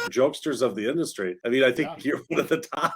jokesters of the industry. I mean, I think Yeah. you're one of the top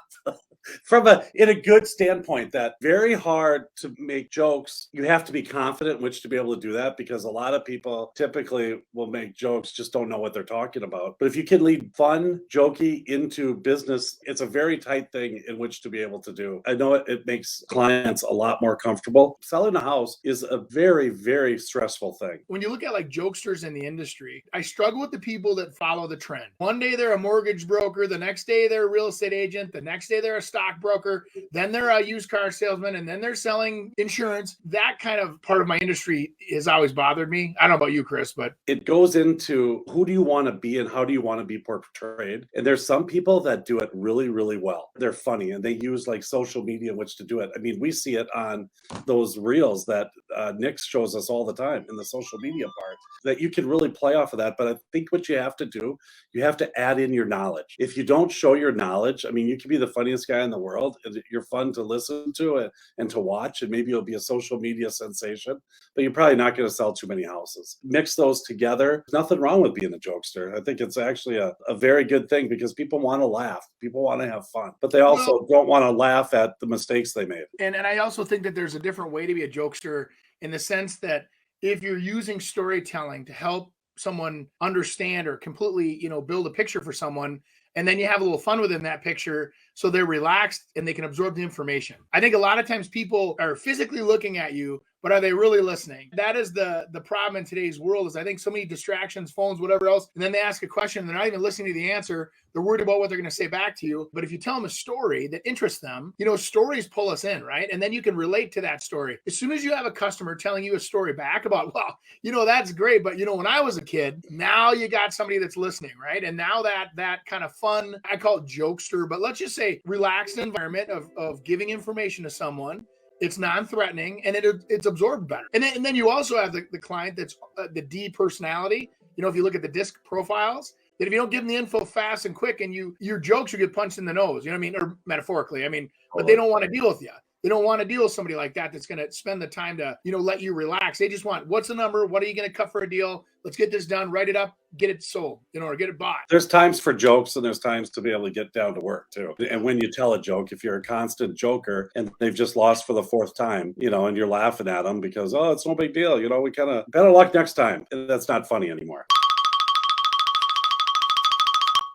in a good standpoint. That very hard to make jokes. You have to be confident in which to be able to do that, because a lot of people typically will make jokes, just don't know what they're talking about. But if you can lead fun, jokey into business, it's a very tight thing in which to be able to do. I know it makes clients a lot more comfortable. Selling a house is a very, very stressful thing. When you look at like jokesters in the industry, I struggle with the people that follow the trend. One day they're a mortgage broker, the next day they're a real estate agent, the next day they're a stockbroker, then they're a used car salesman, and then they're selling insurance. That kind of part of my industry has always bothered me. I don't know about you, Chris, but it goes into who do you want to be and how do you want to be portrayed. And there's some people that do it really, really well. They're funny and they use like social media in which to do it. I mean, we see it on those reels that Nick shows us all the time in the social media part, that you can really play off of that. But I think what you have to do, you have to add in your knowledge. If you don't show your knowledge, I mean, you can be the funniest guy in the world and you're fun to listen to and to watch, and maybe you'll be a social media sensation, but you're probably not going to sell too many houses. Mix those together. There's nothing wrong with being a jokester. I think it's actually a very good thing, because people want to laugh. People want to have fun, but they also don't want to laugh at the mistakes they made. And I also think that there's a different way to be a jokester, in the sense that if you're using storytelling to help someone understand or completely, build a picture for someone, and then you have a little fun within that picture, so they're relaxed and they can absorb the information. I think a lot of times people are physically looking at you, but are they really listening? That is the problem in today's world, is I think so many distractions, phones, whatever else, and then they ask a question, they're not even listening to the answer. They're worried about what they're going to say back to you. But if you tell them a story that interests them, stories pull us in, right? And then you can relate to that story. As soon as you have a customer telling you a story back about, well, that's great, but when I was a kid, now you got somebody that's listening, right? And now that kind of fun, I call it jokester, but let's just say relaxed environment of giving information to someone. It's non-threatening, and it's absorbed better. And then you also have the client that's the D personality. If you look at the disc profiles, that if you don't give them the info fast and quick, and your jokes, you get punched in the nose, or metaphorically, but they don't want to deal with you. They don't want to deal with somebody like that that's going to spend the time to, let you relax. They just want, what's the number? What are you going to cut for a deal? Let's get this done, write it up, get it sold, or get it bought. There's times for jokes and there's times to be able to get down to work too. And when you tell a joke, if you're a constant joker and they've just lost for the fourth time, and you're laughing at them because, oh, it's no big deal. We kind of better luck next time. And that's not funny anymore.